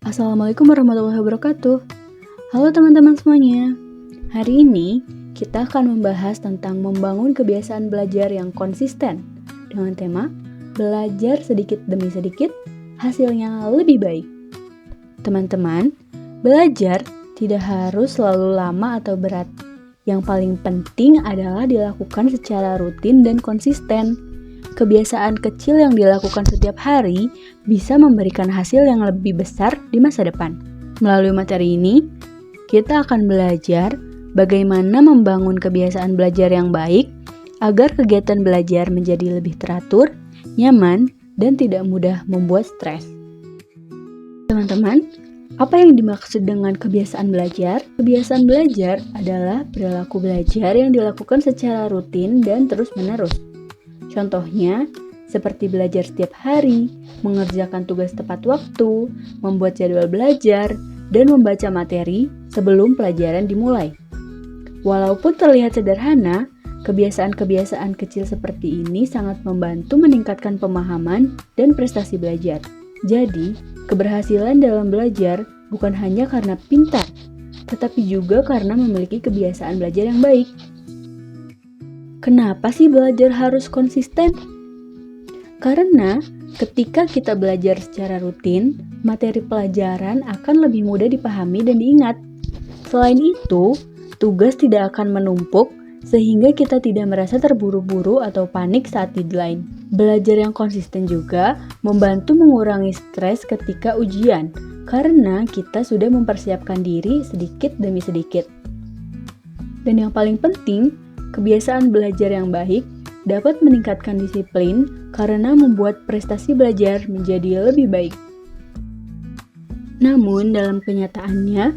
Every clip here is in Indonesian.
Assalamualaikum warahmatullahi wabarakatuh. Halo teman-teman semuanya. Hari ini kita akan membahas tentang membangun kebiasaan belajar yang konsisten dengan tema belajar sedikit demi sedikit, hasilnya lebih baik. Teman-teman, belajar tidak harus selalu lama atau berat. Yang paling penting adalah dilakukan secara rutin dan konsisten. Kebiasaan kecil yang dilakukan setiap hari bisa memberikan hasil yang lebih besar di masa depan. Melalui materi ini, kita akan belajar bagaimana membangun kebiasaan belajar yang baik agar kegiatan belajar menjadi lebih teratur, nyaman, dan tidak mudah membuat stres. Teman-teman, apa yang dimaksud dengan kebiasaan belajar? Kebiasaan belajar adalah perilaku belajar yang dilakukan secara rutin dan terus-menerus. Contohnya, seperti belajar setiap hari, mengerjakan tugas tepat waktu, membuat jadwal belajar, dan membaca materi sebelum pelajaran dimulai. Walaupun terlihat sederhana, kebiasaan-kebiasaan kecil seperti ini sangat membantu meningkatkan pemahaman dan prestasi belajar. Jadi, keberhasilan dalam belajar bukan hanya karena pintar, tetapi juga karena memiliki kebiasaan belajar yang baik. Kenapa sih belajar harus konsisten? Karena ketika kita belajar secara rutin, materi pelajaran akan lebih mudah dipahami dan diingat. Selain itu, tugas tidak akan menumpuk sehingga kita tidak merasa terburu-buru atau panik saat deadline. Belajar yang konsisten juga membantu mengurangi stres ketika ujian karena kita sudah mempersiapkan diri sedikit demi sedikit. Dan yang paling penting, kebiasaan belajar yang baik dapat meningkatkan disiplin karena membuat prestasi belajar menjadi lebih baik. Namun, dalam kenyataannya,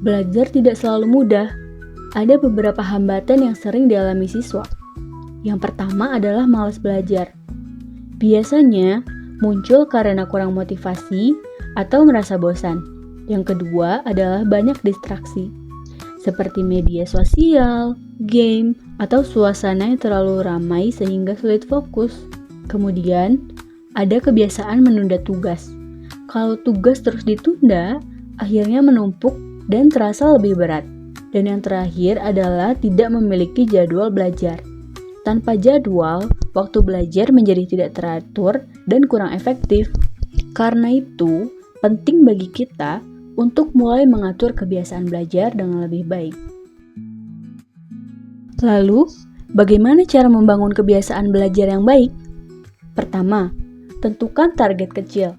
belajar tidak selalu mudah. Ada beberapa hambatan yang sering dialami siswa. Yang pertama adalah malas belajar. Biasanya muncul karena kurang motivasi atau merasa bosan. Yang kedua adalah banyak distraksi, seperti media sosial, game, atau suasana yang terlalu ramai sehingga sulit fokus. Kemudian, ada kebiasaan menunda tugas. Kalau tugas terus ditunda, akhirnya menumpuk dan terasa lebih berat. Dan yang terakhir adalah tidak memiliki jadwal belajar. Tanpa jadwal, waktu belajar menjadi tidak teratur dan kurang efektif. Karena itu, penting bagi kita untuk mulai mengatur kebiasaan belajar dengan lebih baik. Lalu, bagaimana cara membangun kebiasaan belajar yang baik? Pertama, tentukan target kecil.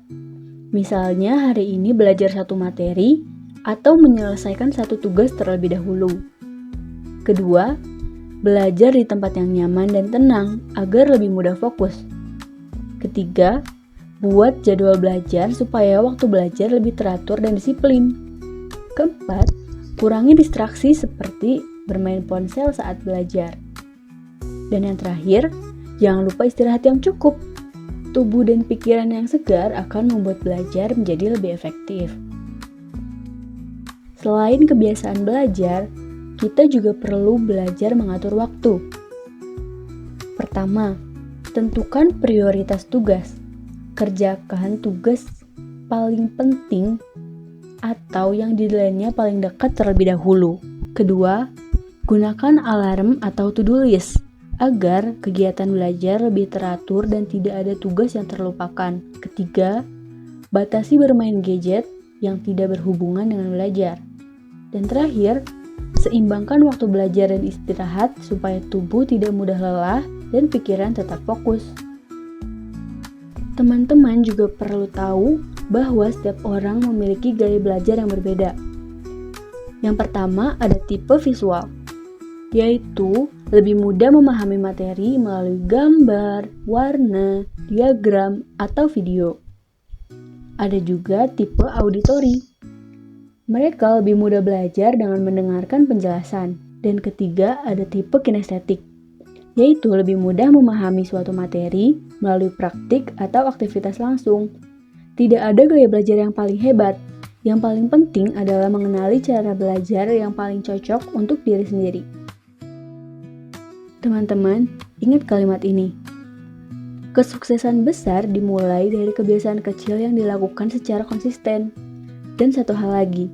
Misalnya hari ini belajar satu materi atau menyelesaikan satu tugas terlebih dahulu. Kedua, belajar di tempat yang nyaman dan tenang agar lebih mudah fokus. Ketiga, buat jadwal belajar supaya waktu belajar lebih teratur dan disiplin. Keempat, kurangi distraksi seperti bermain ponsel saat belajar. Dan yang terakhir, jangan lupa istirahat yang cukup. Tubuh dan pikiran yang segar akan membuat belajar menjadi lebih efektif. Selain kebiasaan belajar, kita juga perlu belajar mengatur waktu. Pertama, tentukan prioritas tugas. Kerjakan tugas paling penting atau yang deadline-nya paling dekat terlebih dahulu. Kedua, gunakan alarm atau to-do list agar kegiatan belajar lebih teratur dan tidak ada tugas yang terlupakan. Ketiga, batasi bermain gadget yang tidak berhubungan dengan belajar. Dan terakhir, seimbangkan waktu belajar dan istirahat supaya tubuh tidak mudah lelah dan pikiran tetap fokus. Teman-teman juga perlu tahu bahwa setiap orang memiliki gaya belajar yang berbeda. Yang pertama ada tipe visual, yaitu lebih mudah memahami materi melalui gambar, warna, diagram, atau video. Ada juga tipe auditori. Mereka lebih mudah belajar dengan mendengarkan penjelasan. Dan ketiga ada tipe kinestetik, yaitu lebih mudah memahami suatu materi melalui praktik atau aktivitas langsung. Tidak ada gaya belajar yang paling hebat. Yang paling penting adalah mengenali cara belajar yang paling cocok untuk diri sendiri. Teman-teman, ingat kalimat ini. Kesuksesan besar dimulai dari kebiasaan kecil yang dilakukan secara konsisten. Dan satu hal lagi,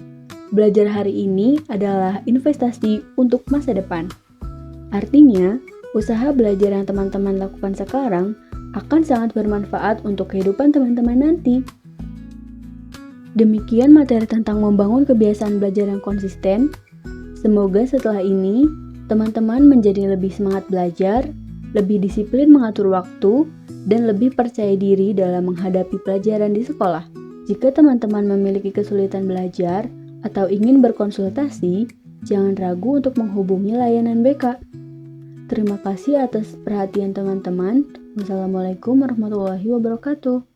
belajar hari ini adalah investasi untuk masa depan. Artinya, usaha belajar yang teman-teman lakukan sekarang akan sangat bermanfaat untuk kehidupan teman-teman nanti. Demikian materi tentang membangun kebiasaan belajar yang konsisten. Semoga setelah ini, teman-teman menjadi lebih semangat belajar, lebih disiplin mengatur waktu, dan lebih percaya diri dalam menghadapi pelajaran di sekolah. Jika teman-teman memiliki kesulitan belajar atau ingin berkonsultasi, jangan ragu untuk menghubungi layanan BK. Terima kasih atas perhatian teman-teman. Wassalamualaikum warahmatullahi wabarakatuh.